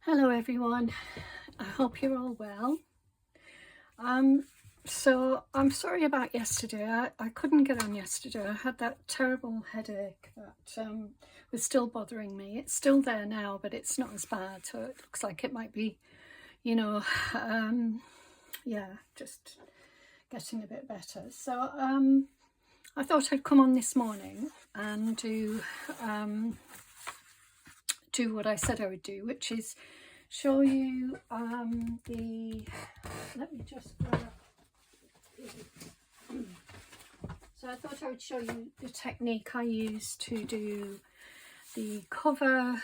Hello everyone, I hope you're all well. So I'm sorry about yesterday. I couldn't get on yesterday. I had that terrible headache that was still bothering me. It's still there now, but it's not as bad, so it looks like it might be, yeah, just getting a bit better. So I thought I'd come on this morning and do what I said I would do, which is show you let me just grab so I thought I would show you the technique I use to do the cover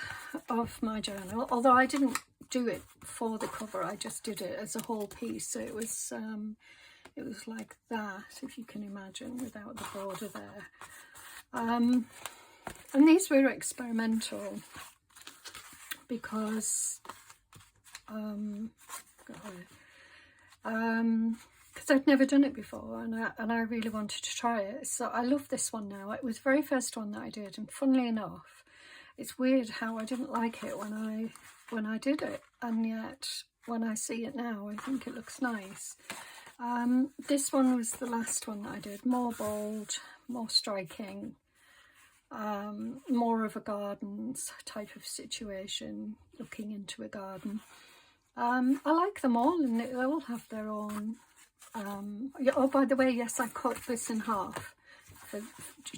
of my journal, although I didn't do it for the cover, I just did it as a whole piece. So it was like that, if you can imagine, without the border there. And these were experimental because I'd never done it before, and I really wanted to try it. So I love this one now. It was the very first one that I did, and funnily enough, it's weird how I didn't like it when I did it, and yet when I see it now I think it looks nice. This one was the last one that I did, more bold, more striking, more of a gardens type of situation, looking into a garden. I like them all, and they all have their own. Oh, by the way, yes, I cut this in half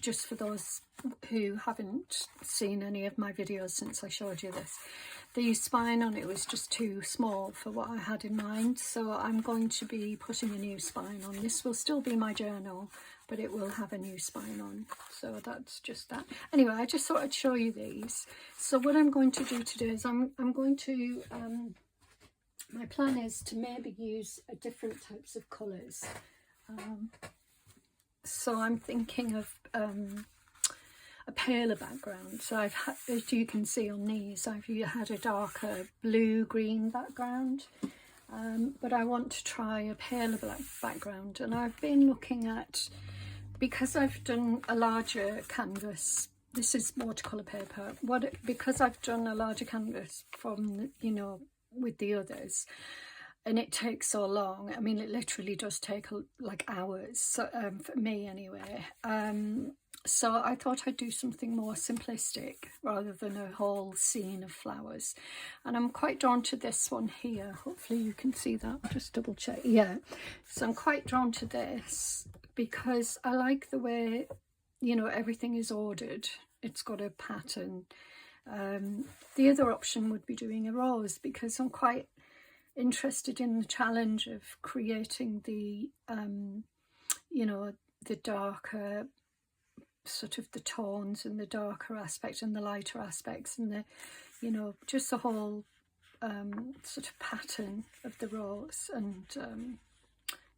just for those who haven't seen any of my videos since I showed you this. The spine on it was just too small for what I had in mind, so I'm going to be putting a new spine on. This will still be my journal, but it will have a new spine on, so that's just that. Anyway, I just thought I'd show you these. So what I'm going to do today is I'm going to my plan is to maybe use different types of colours. So I'm thinking of a paler background. So I've had, as you can see on these, I've had a darker blue-green background, but I want to try a paler black background. And I've been looking at, because I've done a larger canvas, this is watercolour paper, because I've done a larger canvas from, with the others, and it takes so long. I mean, it literally does take like hours, so, for me anyway. So I thought I'd do something more simplistic rather than a whole scene of flowers. And I'm quite drawn to this one here. Hopefully you can see that. I'll just double check. Yeah, so I'm quite drawn to this because I like the way, everything is ordered. It's got a pattern. The other option would be doing a rose, because I'm quite interested in the challenge of creating the the darker sort of the tones and the darker aspect and the lighter aspects and the just the whole sort of pattern of the rose. And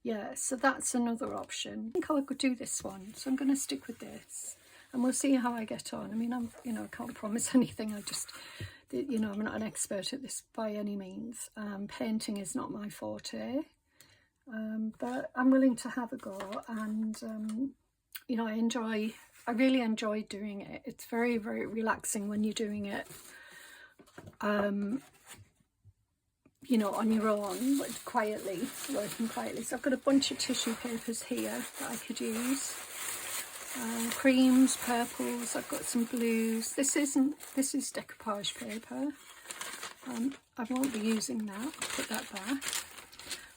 yeah, so that's another option. I think I could do this one, so I'm going to stick with this. And we'll see how I get on. I mean, I can't promise anything. I'm not an expert at this by any means. Painting is not my forte, but I'm willing to have a go. And, I really enjoy doing it. It's very, very relaxing when you're doing it, on your own, but working quietly. So I've got a bunch of tissue papers here that I could use. Creams, purples, I've got some blues. This is decoupage paper. I won't be using that, I'll put that back.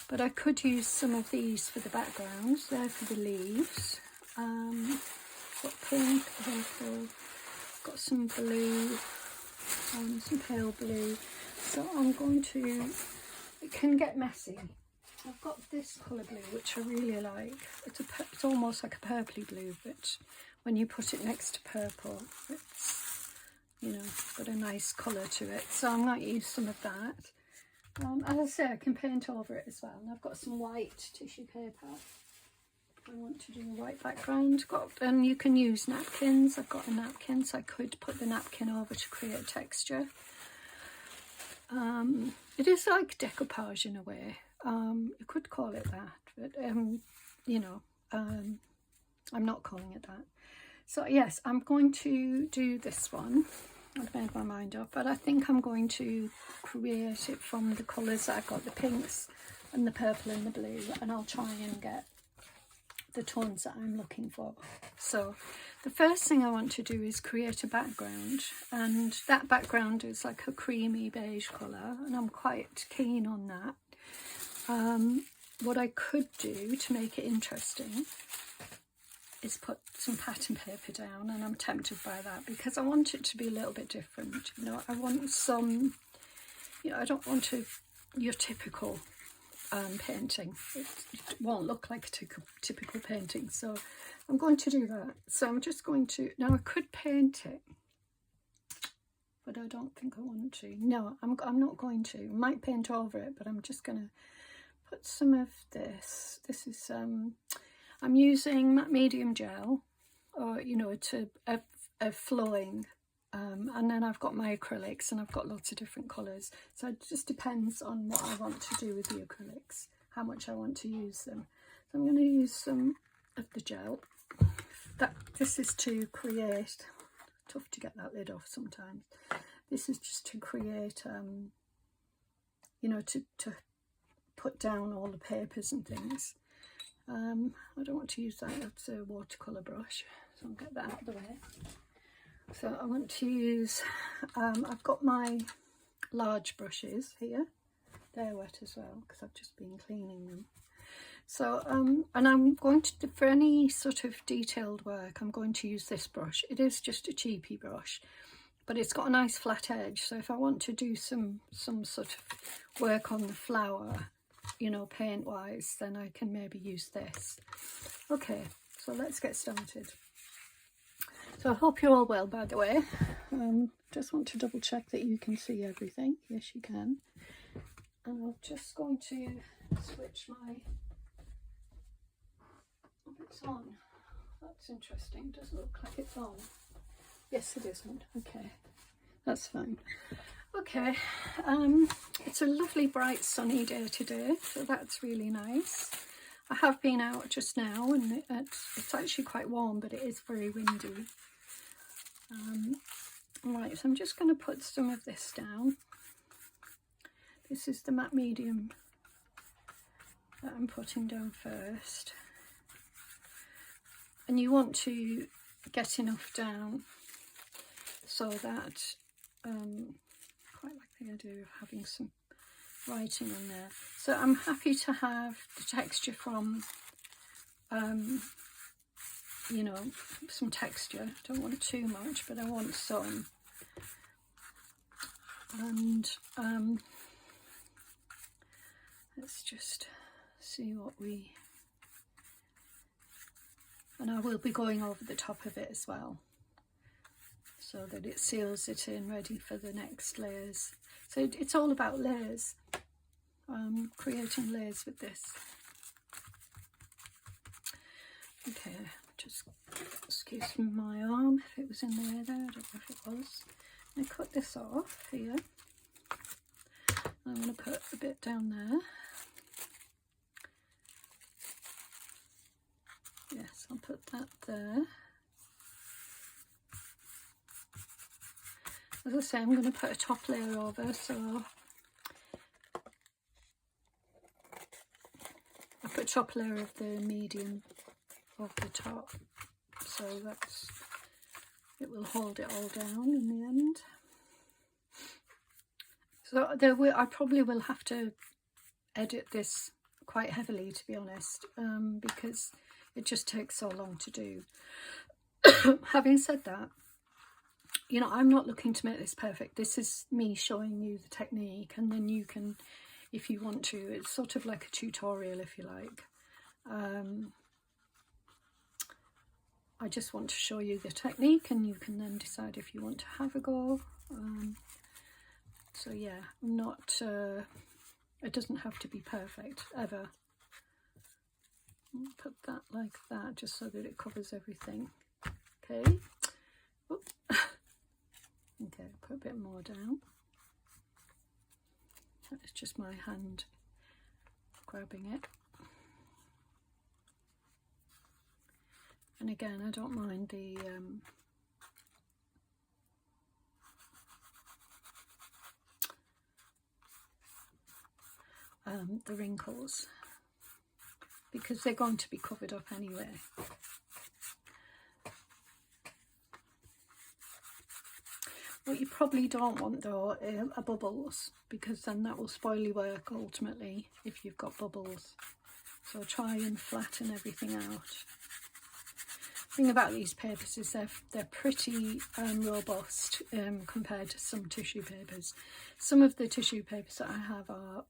But I could use some of these for the backgrounds. They're for the leaves. Got pink, purple, got some blue, some pale blue. So I'm going to, it can get messy. I've got this colour blue, which I really like. It's almost like a purpley blue, but when you put it next to purple, it's, got a nice colour to it. So I'm going to use some of that. As I say, I can paint over it as well. And I've got some white tissue paper. I want to do a white background. And you can use napkins. I've got a napkin, so I could put the napkin over to create texture. It is like decoupage in a way. You could call it that, but I'm not calling it that. So yes, I'm going to do this one. I've made my mind up, but I think I'm going to create it from the colours that I've got, the pinks and the purple and the blue, and I'll try and get the tones that I'm looking for. So the first thing I want to do is create a background, and that background is like a creamy beige colour, and I'm quite keen on that. What I could do to make it interesting is put some pattern paper down, and I'm tempted by that because I want it to be a little bit different. You know, I want some, you know, I don't want your typical painting. It won't look like a typical painting, so I'm going to do that. So I'm just going to, now I could paint it, but I don't think I want to. No, I'm not going to. I might paint over it, but I'm just going to put some of this. This is I'm using matte medium gel, or you know, a flowing, and then I've got my acrylics, and I've got lots of different colours. So it just depends on what I want to do with the acrylics, how much I want to use them. So I'm going to use some of the gel. This is to create. Tough to get that lid off sometimes. This is just to create, you know, to put down all the papers and things. I don't want to use that, that's a watercolour brush, so I'll get that out of the way. So I want to use, I've got my large brushes here, they're wet as well because I've just been cleaning them. So, and I'm going to, for any sort of detailed work, I'm going to use this brush. It is just a cheapy brush, but it's got a nice flat edge, so if I want to do some sort of work on the flower, you know, paint wise, then I can maybe use this. Okay, so let's get started. So I hope you're all well, by the way. Just want to double check that you can see everything. Yes, you can. And I'm just going to switch my, oh, it's on. That's interesting. Does it look like it's on? Yes, it isn't. Okay, that's fine. Okay, it's a lovely bright sunny day today, so that's really nice. I have been out just now, and it's actually quite warm, but it is very windy. Right, so I'm just going to put some of this down. This is the matte medium that I'm putting down first, and you want to get enough down so that quite like the idea of having some writing on there. So I'm happy to have the texture from, you know, some texture. Don't want too much, but I want some. And let's just see what we, and I will be going over the top of it as well, so that it seals it in, ready for the next layers. So it's all about layers, creating layers with this. Okay, just excuse my arm if it was in the way there, I don't know if it was. I cut this off here. I'm going to put a bit down there. Yes, I'll put that there. As I say, I'm going to put a top layer over, so I put a top layer of the medium over the top, so that's, it will hold it all down in the end. So I probably will have to edit this quite heavily, to be honest, because it just takes so long to do. Having said that, you know, I'm not looking to make this perfect. This is me showing you the technique, and then you can, if you want to, it's sort of like a tutorial, if you like. I just want to show you the technique, and you can then decide if you want to have a go. So yeah, I'm not, it doesn't have to be perfect, ever. I'll put that like that, just so that it covers everything. Okay. Oop. Okay, put a bit more down. It's just my hand grabbing it. And again, I don't mind the the wrinkles, because they're going to be covered up anyway. What you probably don't want though are bubbles, because then that will spoil your work ultimately if you've got bubbles. So try and flatten everything out. The thing about these papers is they're pretty robust compared to some tissue papers. Some of the tissue papers that I have are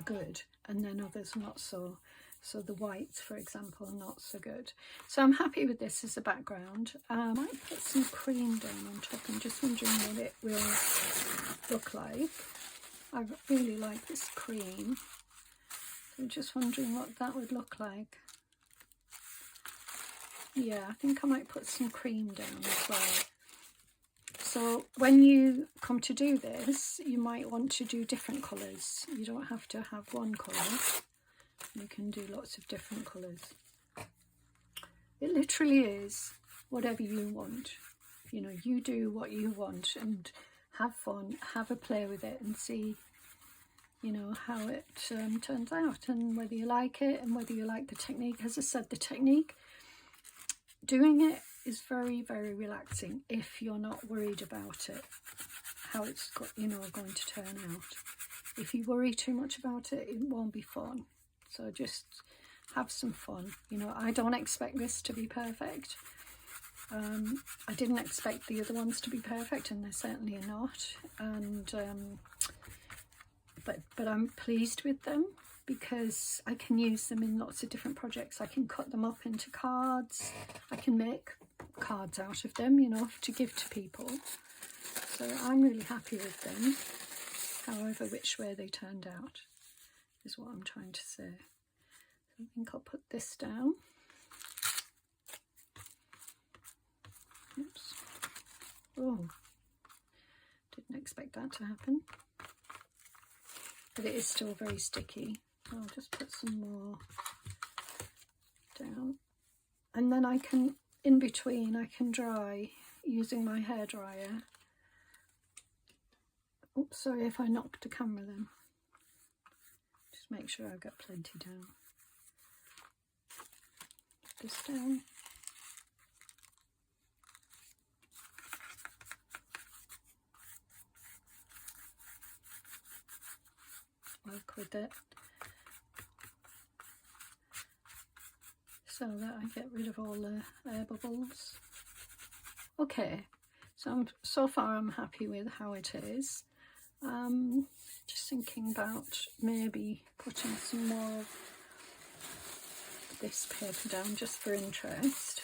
good, and then others not so. So the whites, for example, are not so good. So I'm happy with this as a background. I might put some cream down on top. I'm just wondering what it will look like. I really like this cream. So I'm just wondering what that would look like. Yeah, I think I might put some cream down as well. So when you come to do this, you might want to do different colours. You don't have to have one colour. You can do lots of different colours. It literally is whatever you want. You know, you do what you want and have fun, have a play with it and see, you know, how it turns out, and whether you like it and whether you like the technique. As I said, the technique, doing it is very, very relaxing if you're not worried about it, how it's got, you know, going to turn out. If you worry too much about it, it won't be fun. So just have some fun. You know, I don't expect this to be perfect. I didn't expect the other ones to be perfect, and they certainly are not. And but I'm pleased with them because I can use them in lots of different projects. I can cut them up into cards. I can make cards out of them, you know, to give to people. So I'm really happy with them, however which way they turned out is what I'm trying to say. So I think I'll put this down. Oops. Oh, didn't expect that to happen. But it is still very sticky. I'll just put some more down. And then I can, in between, I can dry using my hairdryer. Oops, sorry if I knocked the camera then. Just make sure I've got plenty down. Put this down. Work with it so that I get rid of all the air bubbles. Okay, so far I'm happy with how it is. Just thinking about maybe putting some more of this paper down just for interest.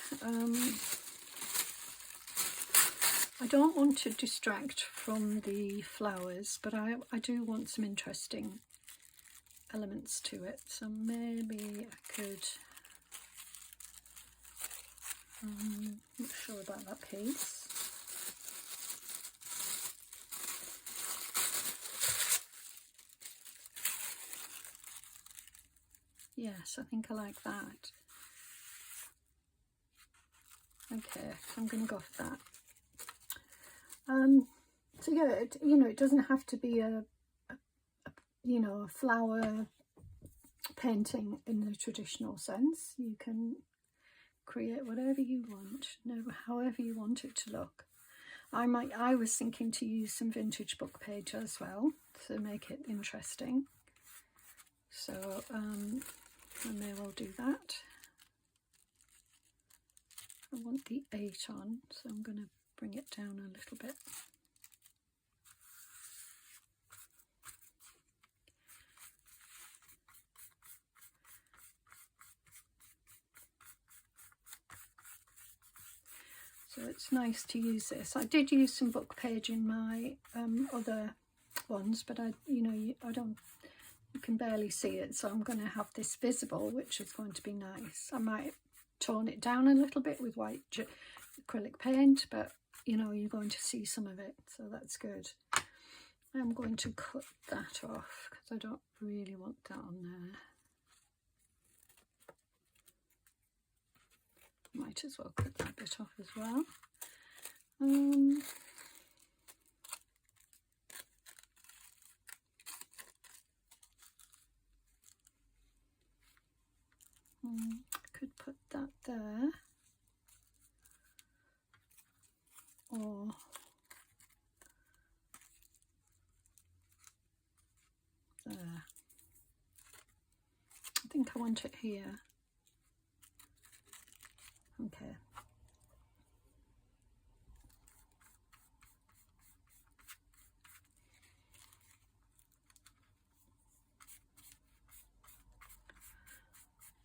I don't want to distract from the flowers, but I do want some interesting elements to it, so maybe I could, not sure about that piece. Yes, I think I like that. Okay, so I'm going to go for that. So yeah, it doesn't have to be a flower painting in the traditional sense. You can create whatever you want, however you want it to look. I was thinking to use some vintage book page as well to make it interesting. So I may well do that. I want the 8 on, so I'm going to bring it down a little bit. So it's nice to use this. I did use some book page in my other ones, but you can barely see it, so I'm going to have this visible, which is going to be nice. I might tone it down a little bit with white acrylic paint, but you're going to see some of it, so that's good. I'm going to cut that off because I don't really want that on there. Might as well cut that bit off as well. there, or there. I think I want it here. Okay.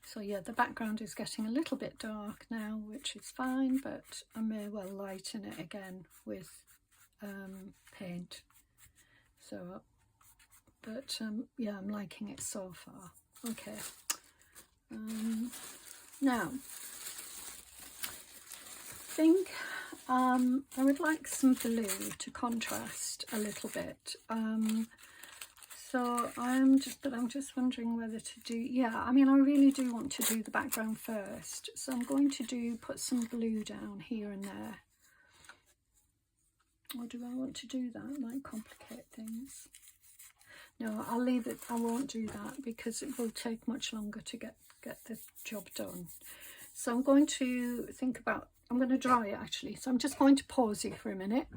So yeah, the background is getting a little bit dark now, which is fine, but I may well lighten it again with paint. So, but yeah, I'm liking it so far. Okay. Now, I think I would like some blue to contrast a little bit. So I'm just wondering whether to do, yeah, I mean, I really do want to do the background first. So I'm going to put some blue down here and there. Or do I want to do that? It might complicate things. No, I'll leave it. I won't do that because it will take much longer to get the job done. So I'm going to I'm going to dry it actually. So I'm just going to pause it for a minute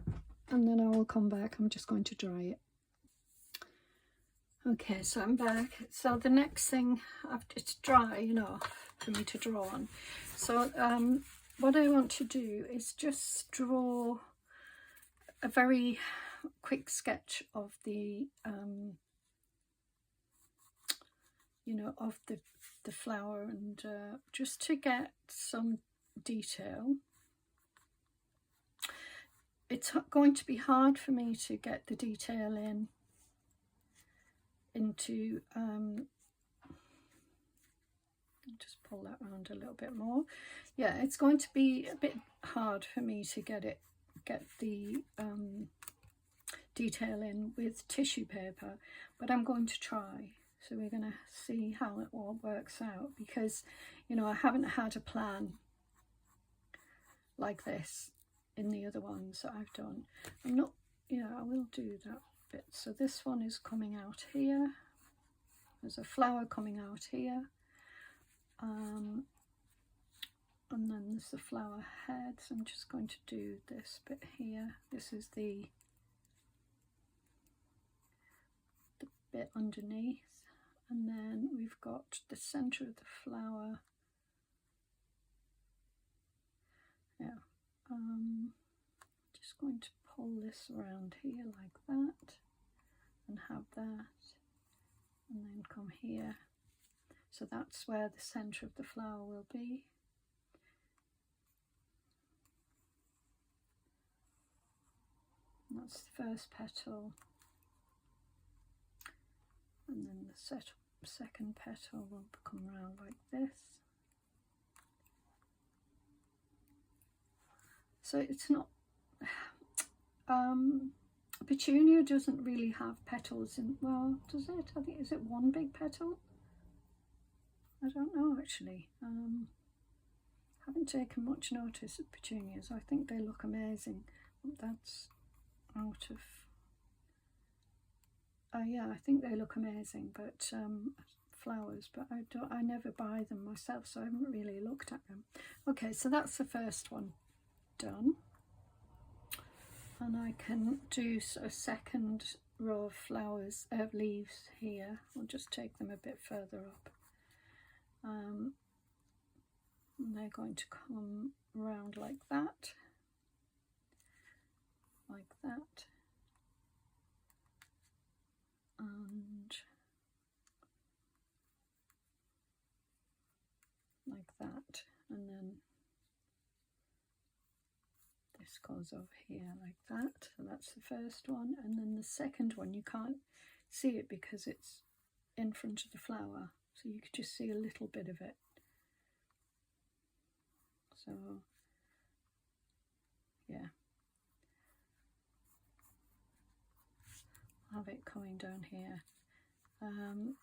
and then I will come back. I'm just going to dry it. Okay, so I'm back. So the next thing, it's dry enough for me to draw on. So what I want to do is just draw a very quick sketch of the, you know, of the flower, and just to get some detail. It's going to be hard for me to get the detail into just pull that around a little bit more. Yeah, it's going to be a bit hard for me to get the detail in with tissue paper, but I'm going to try. So we're going to see how it all works out, because, you know, I haven't had a plan like this in the other ones that I've done. I'm not, yeah, I will do that bit. So this one is coming out here. There's a flower coming out here. And then there's the flower head. So I'm just going to do this bit here. This is the bit underneath. And then we've got the center of the flower. Yeah. Just going to pull this around here like that and have that, and then come here. So that's where the center of the flower will be. And that's the first petal, and then the second petal will come around like this. So it's not, petunia doesn't really have petals in, well, does it? I think, is it one big petal? I don't know actually. Haven't taken much notice of petunias. I think they look amazing. That's out of, yeah, I think they look amazing, but flowers, but I never buy them myself, so I haven't really looked at them. Okay, so that's the first one done, and I can do a second row of flowers, leaves here. I'll just take them a bit further up, and they're going to come around like that, and like that, and then this goes over here like that. So that's the first one, and then the second one, you can't see it because it's in front of the flower, so you could just see a little bit of it. So yeah, I'll have it coming down here, and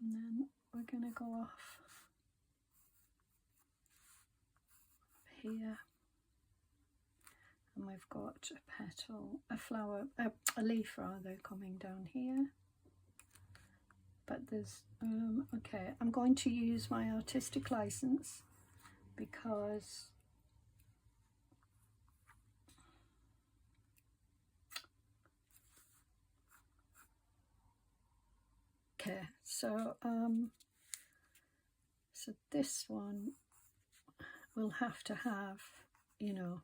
then we're going to go off here, and we've got a petal, a flower, a leaf rather, coming down here. But there's okay, I'm going to use my artistic license because okay, so so this one will have to have, you know,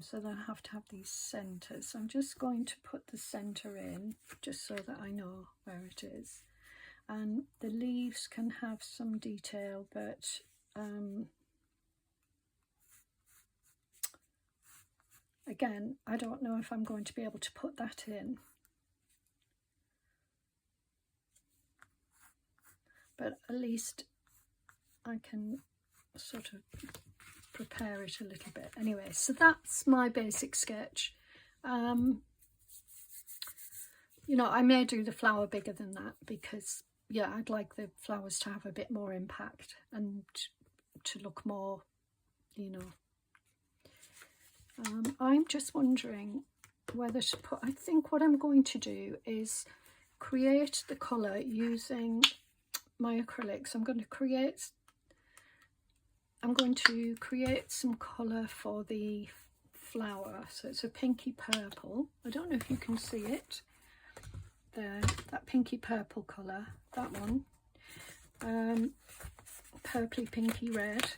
so they'll have to have these centres. So I'm just going to put the centre in just so that I know where it is. And the leaves can have some detail, but again, I don't know if I'm going to be able to put that in. But at least I can sort of prepare it a little bit. Anyway, so that's my basic sketch. You know, I may do the flower bigger than that because, yeah, I'd like the flowers to have a bit more impact and to look more, you know. I'm just wondering whether to put, I think what I'm going to do is create the colour using my acrylics. I'm going to create some colour for the flower. So it's a pinky purple. I don't know if you can see it there, that pinky purple colour, that one. Purpley pinky red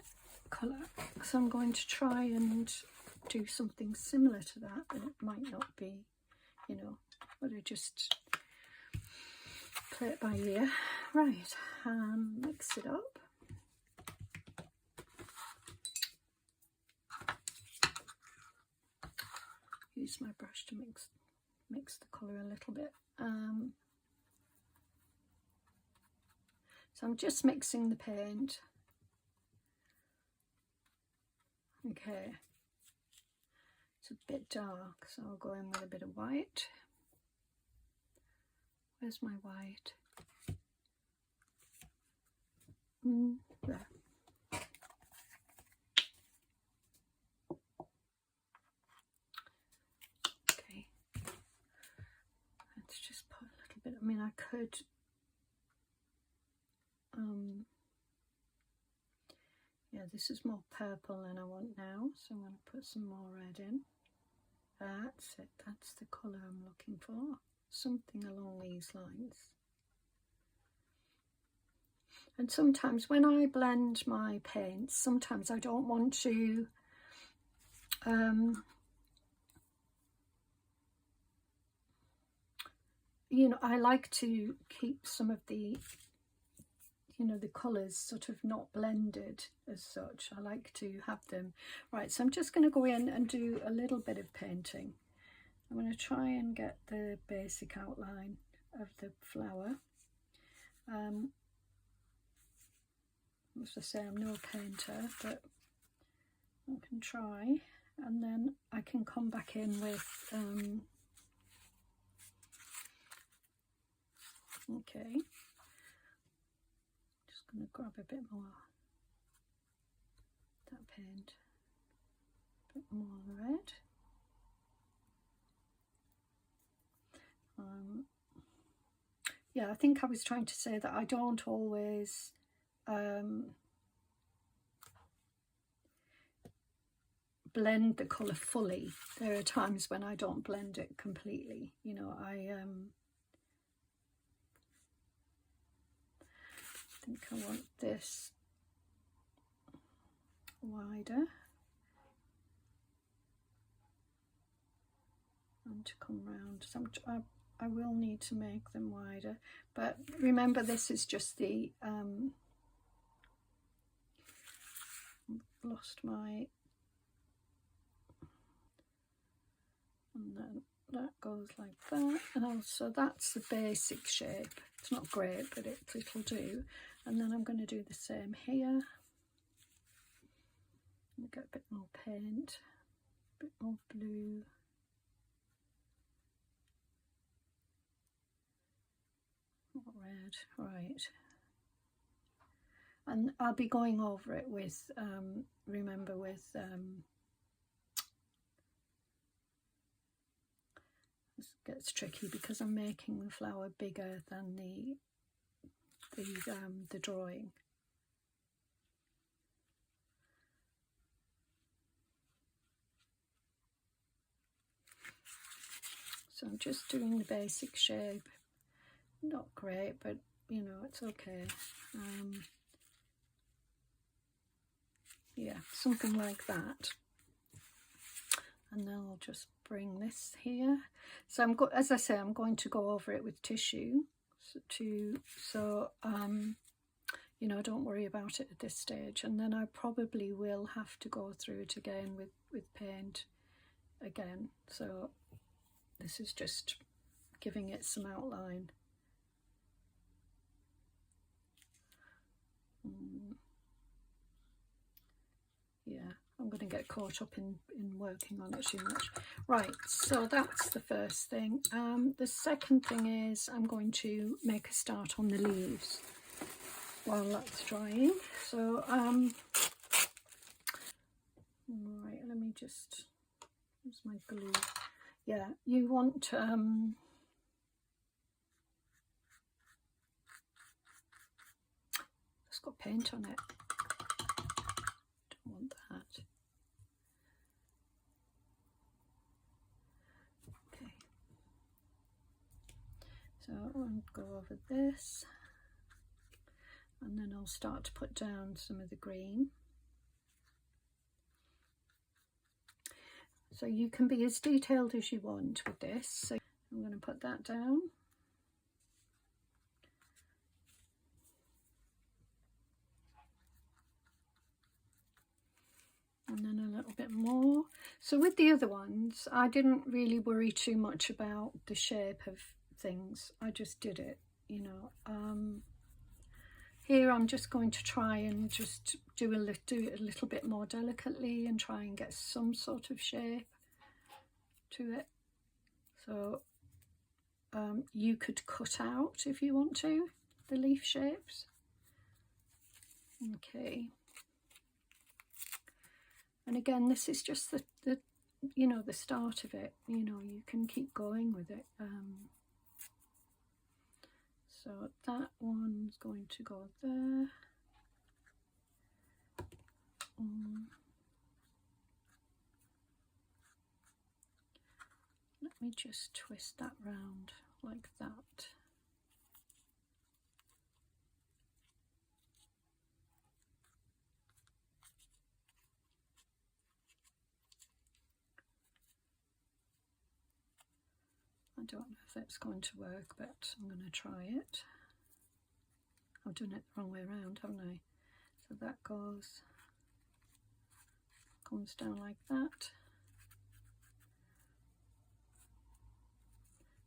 colour. So I'm going to try and do something similar to that, and it might not be, you know, but I just play it by ear. Right, mix it up. Use my brush to mix the colour a little bit. So I'm just mixing the paint. Okay, it's a bit dark, so I'll go in with a bit of white. Where's my white? There. Okay, let's just put a little bit. I mean, I could yeah, this is more purple than I want now, so I'm going to put some more red in. That's it, that's the colour I'm looking for, something along these lines. And sometimes when I blend my paints, sometimes I don't want to you know, I like to keep some of the, you know, the colours sort of not blended as such. I like to have them. Right, so I'm just going to go in and do a little bit of painting. I'm going to try and get the basic outline of the flower. As I say, I'm no painter, but I can try, and then I can come back in with okay, just going to grab a bit more that paint, a bit more red. Yeah, I think I was trying to say that I don't always blend the colour fully. There are times when I don't blend it completely, you know. I think I want this wider and to come round. So I will need to make them wider, but remember, this is just the lost my, and then that goes like that, and also that's the basic shape. It's not great, but it'll do. And then I'm going to do the same here. Get a bit more paint, a bit more blue. Red, right. And I'll be going over it with, remember, with this gets tricky because I'm making the flower bigger than the drawing. So I'm just doing the basic shape. Not great, but you know, it's okay. Yeah, something like that. And then I'll just bring this here. So as I say, I'm going to go over it with tissue you know, don't worry about it at this stage. And then I probably will have to go through it again with paint again. So this is just giving it some outline. Yeah, I'm going to get caught up in working on it too much. Right, so that's the first thing. The second thing is I'm going to make a start on the leaves while that's drying. So, right, let me just, use my glue. Yeah, you want, it's got paint on it. Don't want that. Okay. So I'll go over this. And then I'll start to put down some of the green. So you can be as detailed as you want with this. So I'm going to put that down. And then a little bit more. So with the other ones, I didn't really worry too much about the shape of things. I just did it, you know. Here I'm just going to try and just do it a little bit more delicately and try and get some sort of shape to it. So you could cut out, if you want to, the leaf shapes. Okay. And again, this is just the you know, the start of it. You know, you can keep going with it. So that one's going to go there. Let me just twist that round like that. I don't know if that's going to work, but I'm going to try it. I've done it the wrong way around, haven't I? So that comes down like that.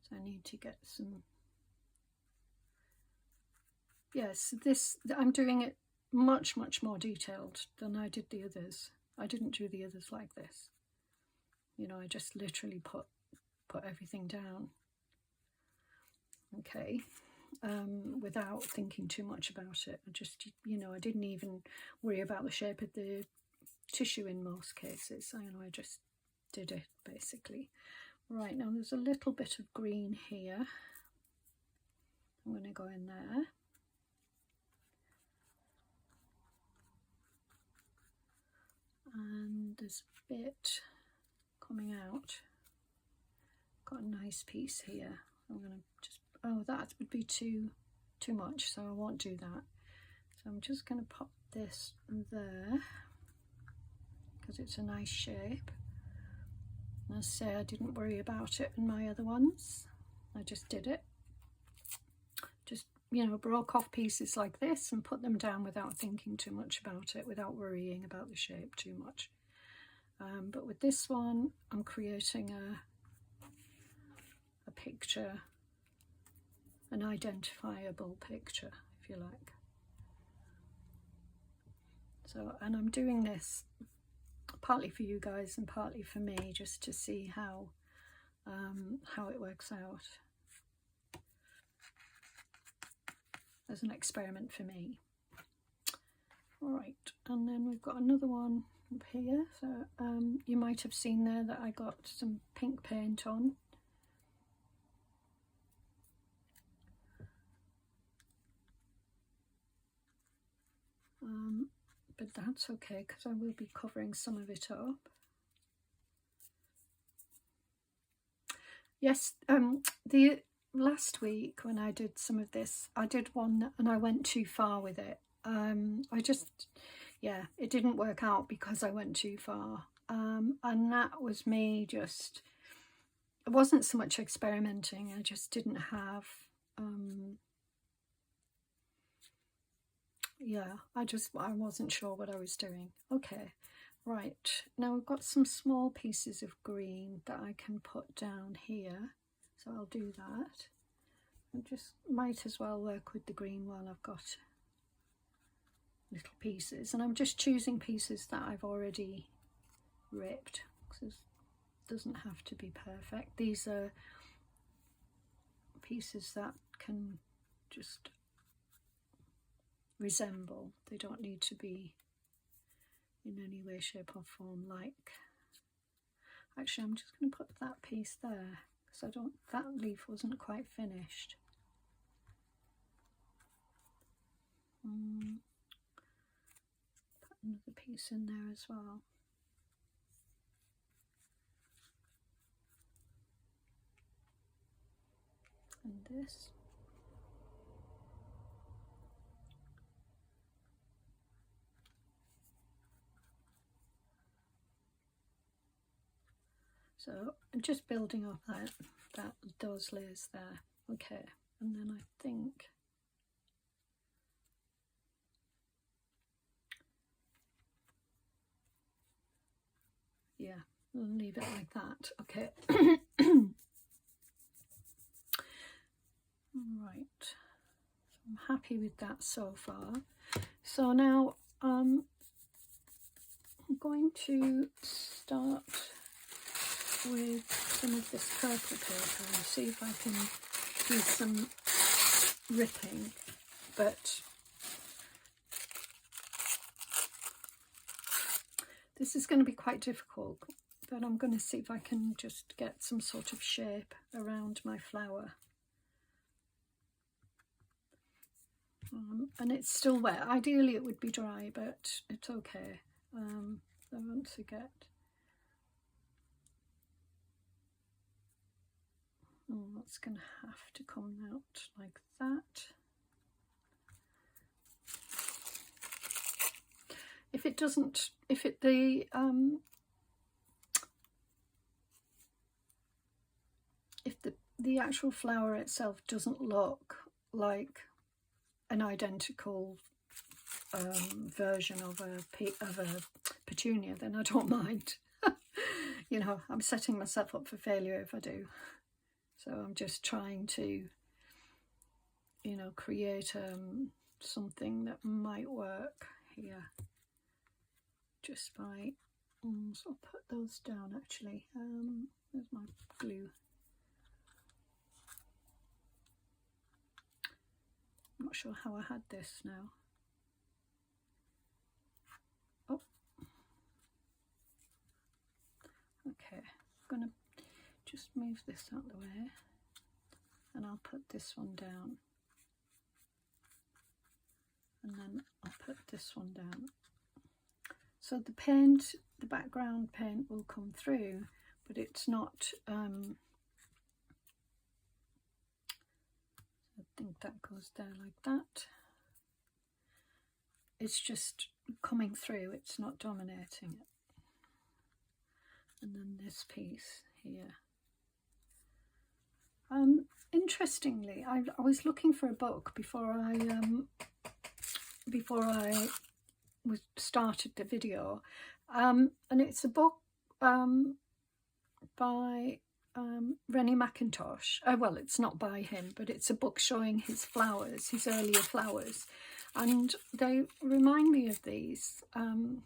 So I need to get some, yes, I'm doing it much more detailed than I did the others. I didn't do the others like this. You know, I just literally put everything down. Okay. Without thinking too much about it. I just, you know, I didn't even worry about the shape of the tissue in most cases. You know, I just did it basically. Right, now there's a little bit of green here. I'm going to go in there. And there's a bit coming out. Got a nice piece here. I'm going to just, oh, that would be too much, so I won't do that. So I'm just going to pop this there because it's a nice shape. And as I say, I didn't worry about it in my other ones. I just did it. Just, you know, broke off pieces like this and put them down without thinking too much about it, without worrying about the shape too much. But with this one, I'm creating a picture, an identifiable picture, if you like. So, and I'm doing this partly for you guys and partly for me, just to see how it works out as an experiment for me. All right, and then we've got another one up here. So you might have seen there that I got some pink paint on. But that's okay because I will be covering some of it up. Yes, the last week when I did some of this, I did one and I went too far with it. I just, yeah, it didn't work out because I went too far. And that was me just, it wasn't so much experimenting, I just didn't have, yeah, I wasn't sure what I was doing. Okay, right, now we've got some small pieces of green that I can put down here, so I'll do that. I just might as well work with the green while I've got little pieces, and I'm just choosing pieces that I've already ripped because it doesn't have to be perfect. These are pieces that can just resemble, they don't need to be in any way, shape or form like. Actually, I'm just going to put that piece there because I don't, that leaf wasn't quite finished. Put another piece in there as well. And this. So I'm just building up those layers there. Okay, and then I think yeah, we'll leave it like that. Okay. Right, so I'm happy with that so far. So now I'm going to start with some of this purple paper and see if I can do some ripping, but this is going to be quite difficult, but I'm going to see if I can just get some sort of shape around my flower. And it's still wet. Ideally it would be dry, but it's okay. I want to get, that's going to have to come out like that. If it doesn't, if it the actual flower itself doesn't look like an identical version of a petunia, then I don't mind. You know, I'm setting myself up for failure if I do. So I'm just trying to, you know, create something that might work here just by, so I'll put those down actually. There's my glue. I'm not sure how I had this now. Oh, okay, I'm gonna just move this out of the way and I'll put this one down, and then I'll put this one down. So the paint, the background paint will come through, but it's not, I think that goes there like that. It's just coming through, it's not dominating it. And then this piece here. Interestingly, I was looking for a book before I started the video, and it's a book by Rennie Mackintosh. Well, it's not by him, but it's a book showing his flowers, his earlier flowers, and they remind me of these. I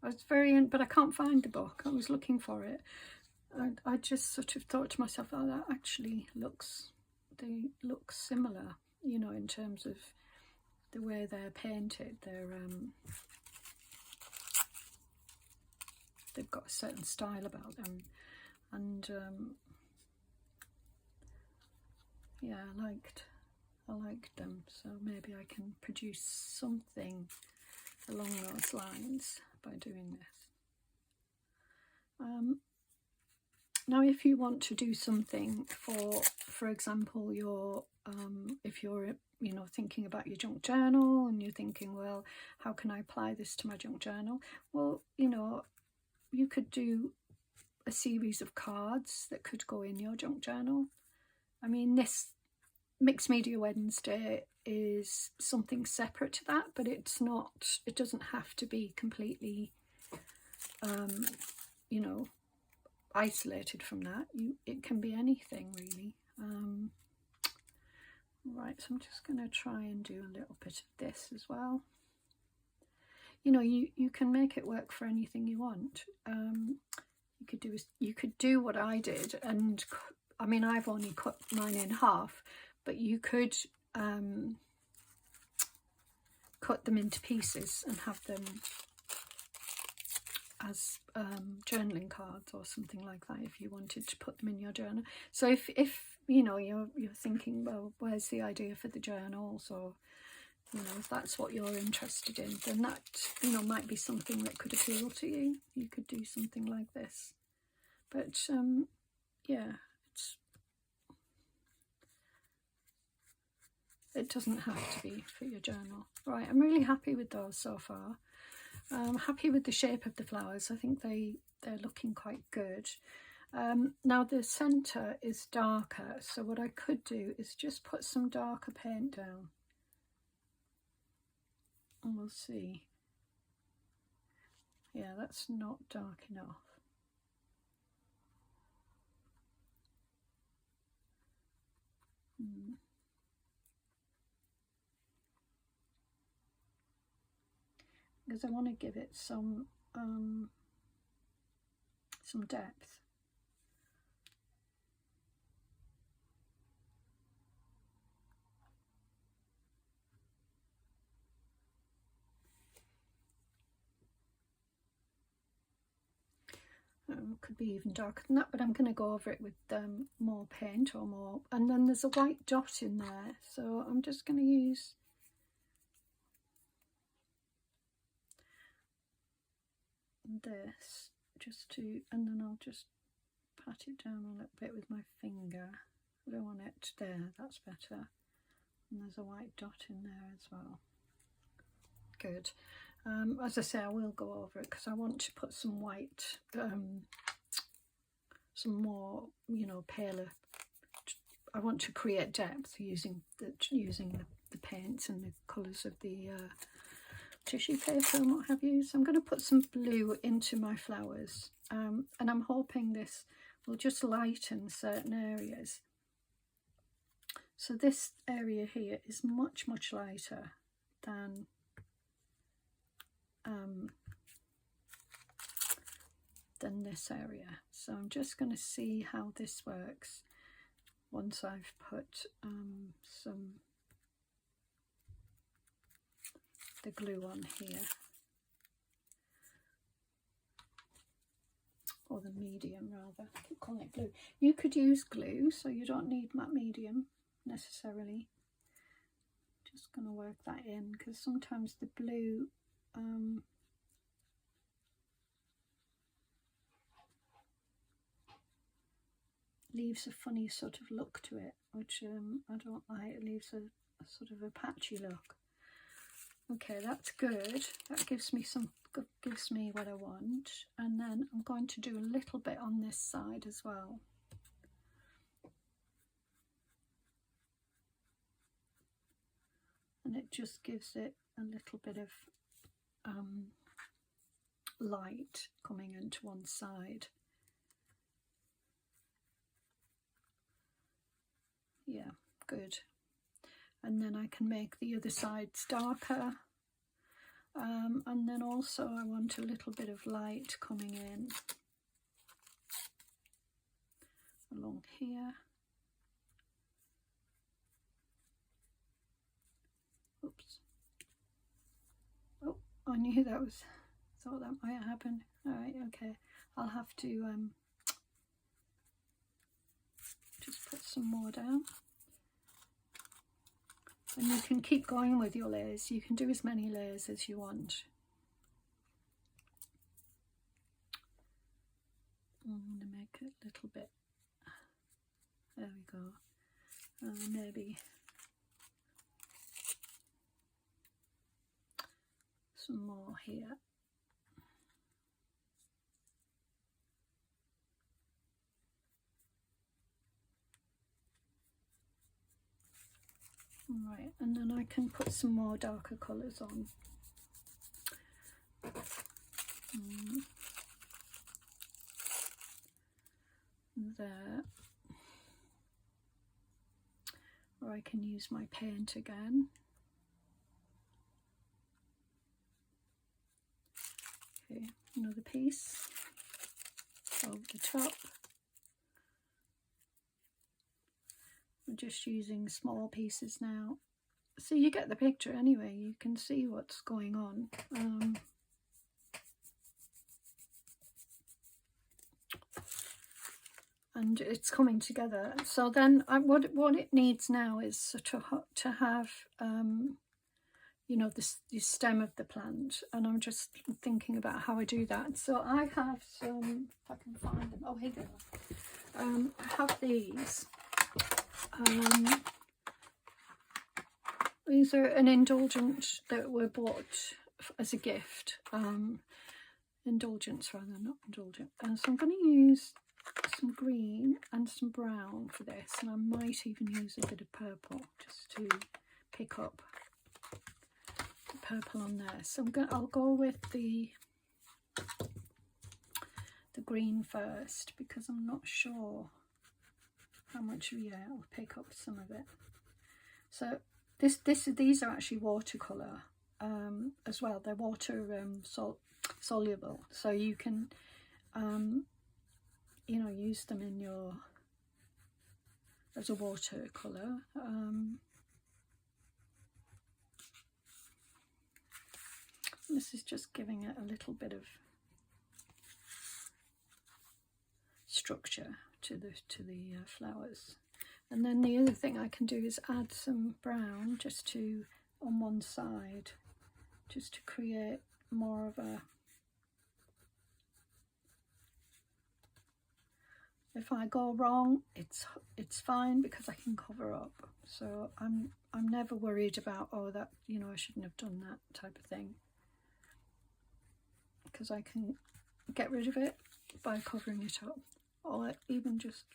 was but I can't find the book. I was looking for it. I just sort of thought to myself, oh, that actually they look similar, you know, in terms of the way they're painted. They've got a certain style about them, and yeah, I liked them, so maybe I can produce something along those lines by doing this. Now if you want to do something for example, your if you're thinking about your junk journal and you're thinking, well, how can I apply this to my junk journal? Well, you could do a series of cards that could go in your junk journal. I mean, this Mixed Media Wednesday is something separate to that, but it's not, it doesn't have to be completely isolated from that. It can be anything really. Right, so I'm just going to try and do a little bit of this as well. You can make it work for anything you want. You could do what I did, and I mean, I've only cut mine in half, but you could cut them into pieces and have them as journaling cards or something like that if you wanted to put them in your journal. So if you're thinking, well, where's the idea for the journals, or if that's what you're interested in, then that might be something that could appeal to you. You could do something like this. But yeah, it doesn't have to be for your journal. Right, I'm really happy with those so far. I'm happy with the shape of the flowers. I think they're looking quite good. Now the centre is darker, so what I could do is just put some darker paint down. And we'll see. Yeah, that's not dark enough. Because I want to give it some depth. Could be even darker than that, but I'm going to go over it with more paint or more. And then there's a white dot in there, so I'm just going to use this just to, and then I'll just pat it down a little bit with my finger. I don't want it there, that's better. And there's a white dot in there as well. Good. As I say, I will go over it because I want to put some white, some more, paler. I want to create depth using the paints and the colours of the tissue paper and what have you. So I'm going to put some blue into my flowers, and I'm hoping this will just lighten certain areas. So this area here is much lighter than this area. So I'm just going to see how this works once I've put the glue on here, or the medium rather. I keep calling it glue. You could use glue, so you don't need matte medium necessarily. Just going to work that in because sometimes the blue leaves a funny sort of look to it, which I don't like. It leaves a sort of a patchy look. Okay, that's good. That gives me what I want. And then I'm going to do a little bit on this side as well. And it just gives it a little bit of light coming into one side. Yeah, good. And then I can make the other sides darker. And then also I want a little bit of light coming in along here. Oops. Oh, I knew that was, thought that might happen. All right, okay. I'll have to just put some more down. And you can keep going with your layers. You can do as many layers as you want. I'm going to make make it a little bit, there we go, maybe some more here. Right, and then I can put some more darker colours on. There. Or I can use my paint again. Okay, another piece over the top. I'm just using small pieces now. So you get the picture anyway, you can see what's going on. And it's coming together. So then what it needs now is to have, you know, the stem of the plant. And I'm just thinking about how I do that. So I have some, if I can find them. Oh, here they are. I have these. These are an indulgent that were bought as a gift. Indulgence rather, not indulgent. So I'm going to use some green and some brown for this, and I might even use a bit of purple just to pick up the purple on there. So I'll go with the green first, because I'm not sure how much. Yeah, I'll pick up some of it. So these are actually watercolor as well. They're water soluble, so you can you know, use them in your as a watercolor. This is just giving it a little bit of structure to the flowers. And then the other thing I can do is add some brown just to on one side, just to create more of a. If I go wrong, it's fine, because I can cover up. So I'm never worried about, oh, that, you know, I shouldn't have done that type of thing, because I can get rid of it by covering it up, or even just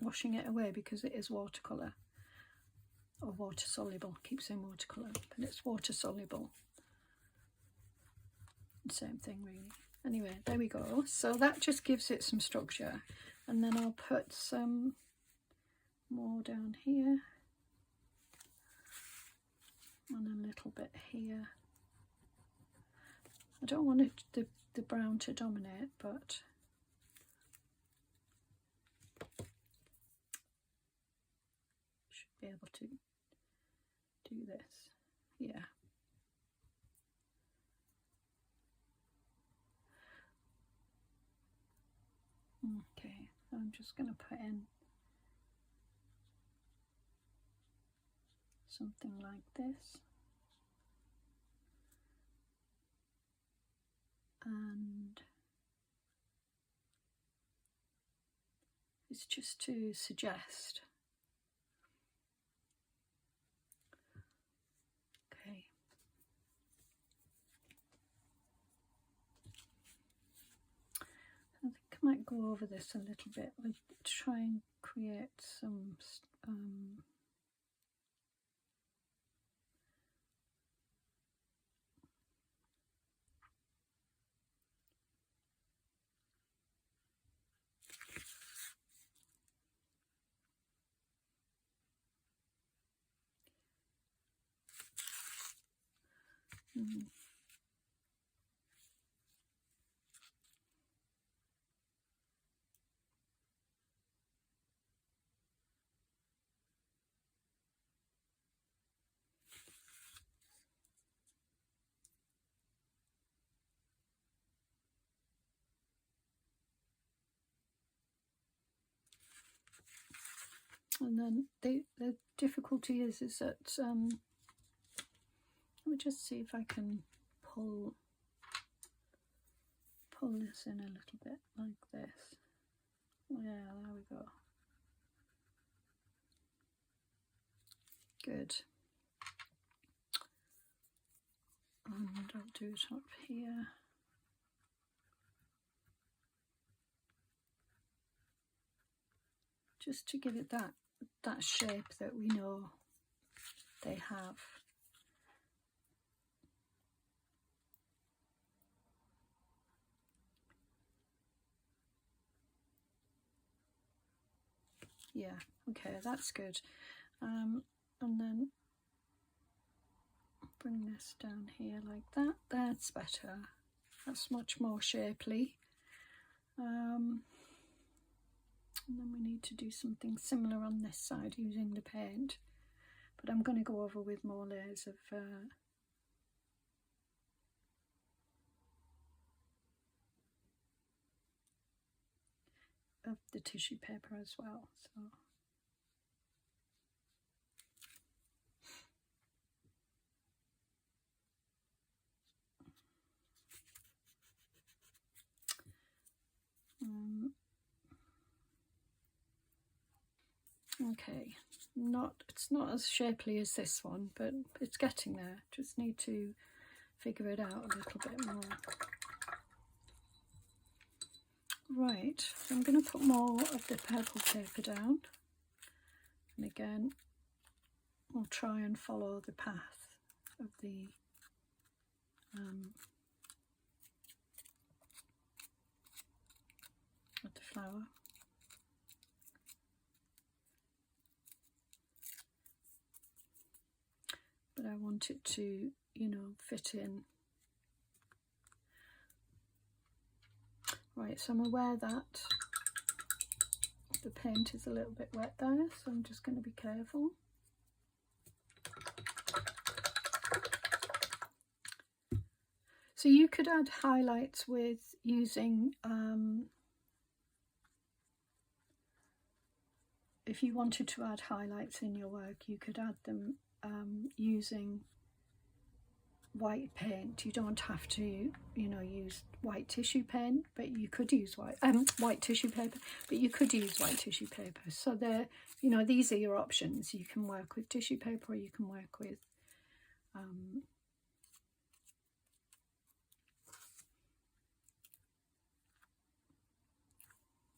washing it away, because it is watercolor or water soluble. I keep saying watercolor, but it's water soluble. Same thing really. Anyway, there we go. So that just gives it some structure. And then I'll put some more down here and a little bit here. I don't want the brown to dominate, but should be able to do this. Yeah. Okay, I'm just going to put in something like this. And it's just to suggest. Okay. I think I might go over this a little bit. I'll try and create some and then the difficulty is that let me just see if I can pull this in a little bit like this. Yeah, there we go. Good. And I'll do it up here. Just to give it that shape that we know they have. Yeah, okay, that's good. And then bring this down here like that. That's better. That's much more shapely. And then we need to do something similar on this side using the paint. But I'm going to go over with more layers of the tissue paper as well. So. Okay, it's not as shapely as this one, but it's getting there. Just need to figure it out a little bit more. Right, I'm going to put more of the purple paper down, and again I'll try and follow the path of the flower. But I want it to, you know, fit in. Right, so I'm aware that the paint is a little bit wet there, so I'm just going to be careful. So you could add highlights with using, if you wanted to add highlights in your work, you could add them using white paint. You don't have to, you know, use white tissue paint, but you could use white tissue paper, but you could use white tissue paper. So there, you know, these are your options. You can work with tissue paper, or you can work with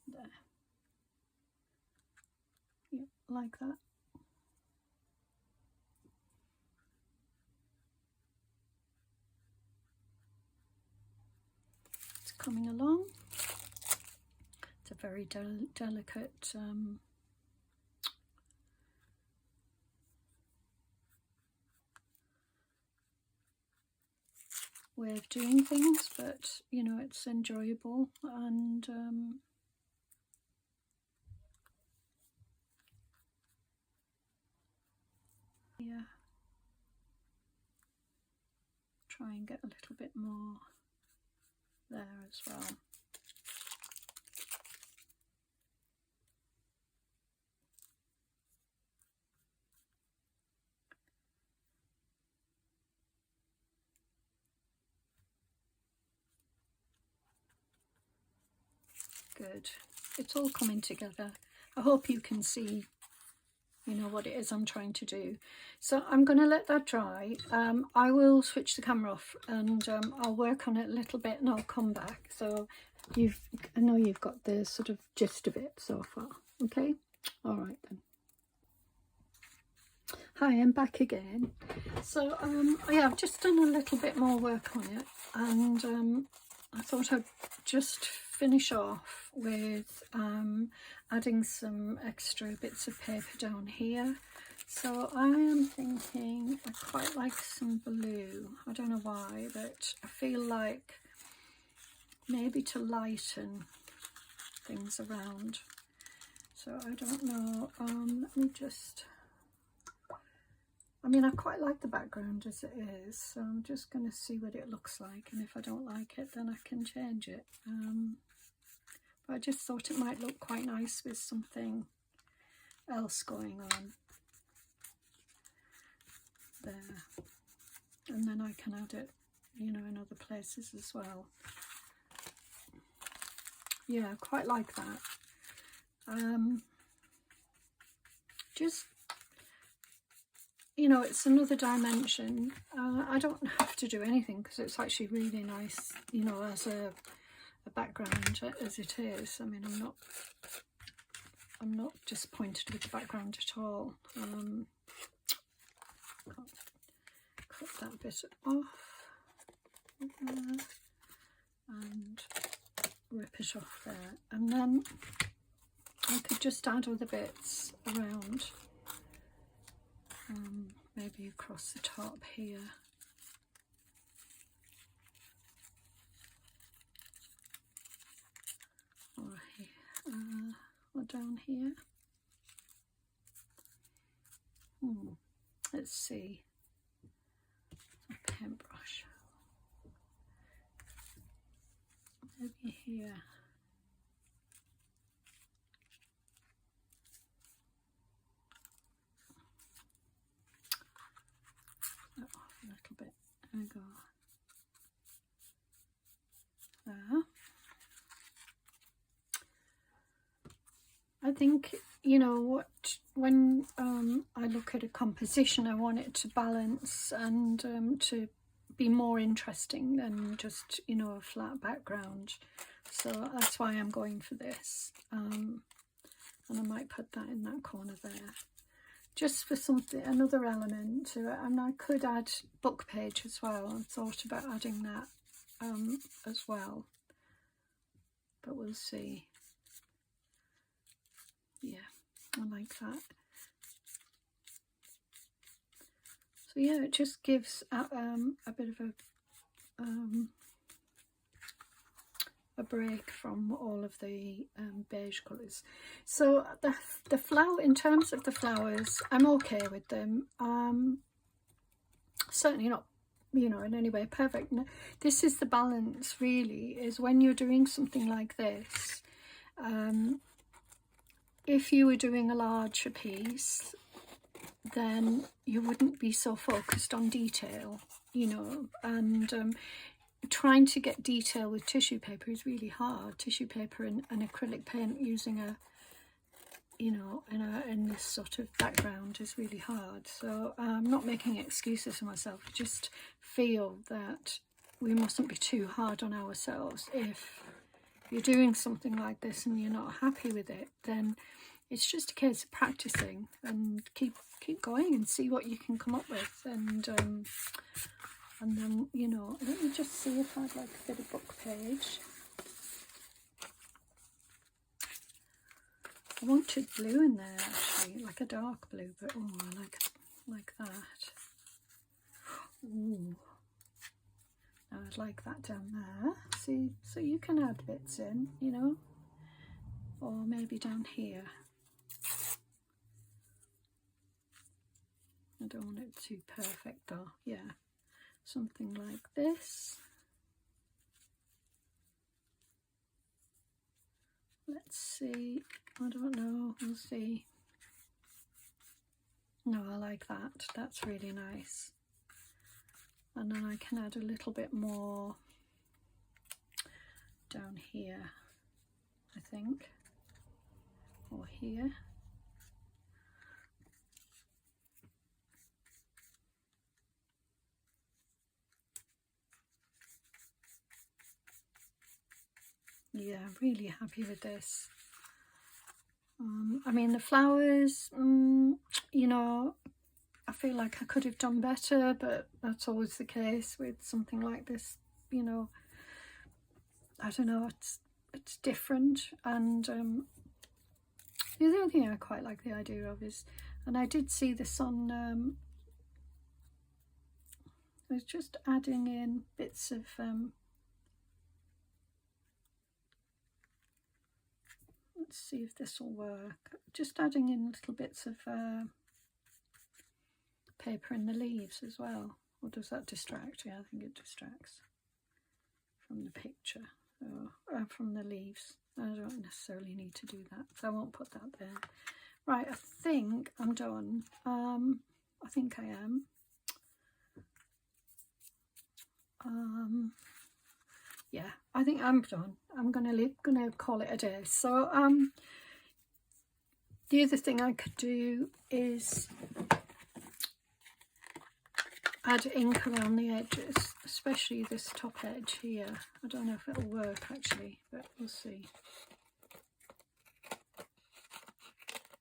there. Yeah, like that. It's coming along. It's a very delicate way of doing things, but you know, it's enjoyable. And yeah, try and get a little bit more there as well. Good. It's all coming together. I hope you can see, you know, what it is I'm trying to do. So I'm going to let that dry. I will switch the camera off, and I'll work on it a little bit, and I'll come back. So I know you've got the sort of gist of it so far. Okay. All right then. Hi, I'm back again. So yeah, I've just done a little bit more work on it, and I thought I'd just finish off with adding some extra bits of paper down here. So I am thinking I quite like some blue. I don't know why, but I feel like maybe to lighten things around. So I don't know. Let me just... I mean, I quite like the background as it is, so I'm just going to see what it looks like, and if I don't like it, then I can change it. But I just thought it might look quite nice with something else going on there. And then I can add it, you know, in other places as well. Yeah, I quite like that. Just, you know, it's another dimension. I don't have to do anything because it's actually really nice, you know, as a background as it is. I mean, I'm not disappointed with the background at all. Cut that bit off and rip it off there, and then I could just add other bits around, maybe across the top here. Or here, or down here. Let's see. A paintbrush. Maybe here. That off a little bit. There we go. There. I think, you know, when I look at a composition, I want it to balance and to be more interesting than just, you know, a flat background. So that's why I'm going for this. And I might put that in that corner there, just for something, another element to it. And I could add book page as well. I thought about adding that as well, but we'll see. Yeah, I like that. So yeah, it just gives a bit of a break from all of the beige colours. So the flower, in terms of the flowers, I'm okay with them. Certainly not, you know, in any way perfect. This is the balance, really, is when you're doing something like this. If you were doing a larger piece, then you wouldn't be so focused on detail, you know, and trying to get detail with tissue paper is really hard. Tissue paper and acrylic paint using a, you know, in this sort of background is really hard. So I'm not making excuses for myself. I just feel that we mustn't be too hard on ourselves. If you're doing something like this and you're not happy with it, then it's just a case of practicing and keep going and see what you can come up with. And then, you know, let me just see if I'd like a bit of book page. I wanted blue in there, actually, like a dark blue, but oh, I like that. Ooh. Now I'd like that down there. See, so you can add bits in, you know, or maybe down here. I don't want it too perfect though. Yeah, something like this. Let's see. I don't know. We'll see. No, I like that. That's really nice. And then I can add a little bit more down here, I think, or here. Yeah, I'm really happy with this. I mean, the flowers, you know, I feel like I could have done better, but that's always the case with something like this, you know. I don't know, it's different. And the other thing I quite like the idea of is, and I did see this on, I was just adding in bits of let's see if this will work. Just adding in little bits of paper in the leaves as well. Or does that distract? Yeah, I think it distracts from the picture, or from the leaves. I don't necessarily need to do that, so I won't put that there. Right, I think I'm done. I think I am. Yeah, I think I'm done. I'm gonna call it a day. So The other thing I could do is add ink around the edges, especially this top edge here. I don't know if it'll work actually, but we'll see.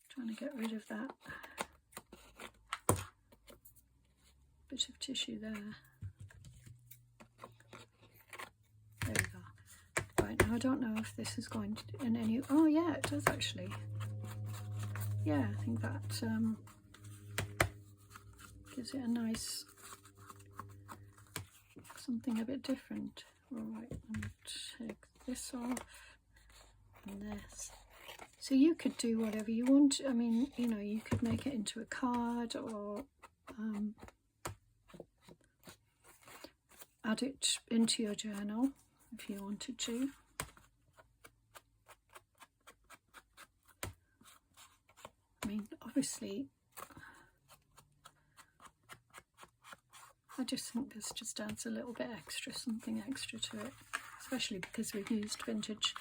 Trying to get rid of that bit of tissue there. There we go. Right, now I don't know if this is going to in any... Oh yeah, it does actually. Yeah, I think that gives it a nice... something a bit different. Alright, I'm going to take this off and this. So you could do whatever you want. I mean, you know, you could make it into a card or add it into your journal if you wanted to. I mean, obviously, I just think this just adds a little bit extra, something extra to it, especially because we've used vintage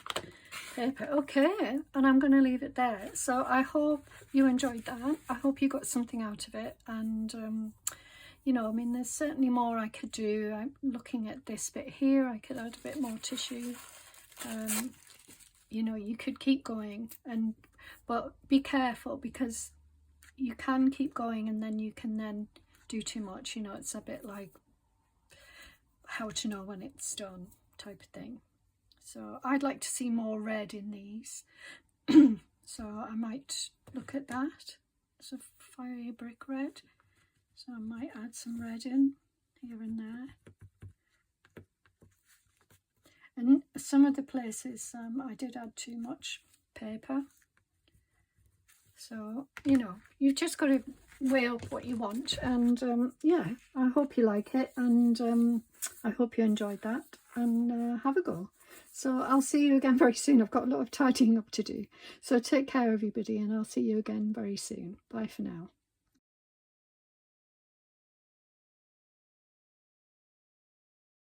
paper. Okay, and I'm going to leave it there. So I hope you enjoyed that. I hope you got something out of it. And, you know, I mean, there's certainly more I could do. I'm looking at this bit here. I could add a bit more tissue. You know, you could keep going, but be careful, because you can keep going and then you can then do too much. You know, it's a bit like how to know when it's done type of thing. So I'd like to see more red in these. So I might look at that. It's a fiery brick red. So I might add some red in here and there. And some of the places I did add too much paper. So, you know, you've just got to weigh up what you want. And yeah, I hope you like it. And I hope you enjoyed that. And have a go. So I'll see you again very soon. I've got a lot of tidying up to do. So take care, everybody, and I'll see you again very soon. Bye for now.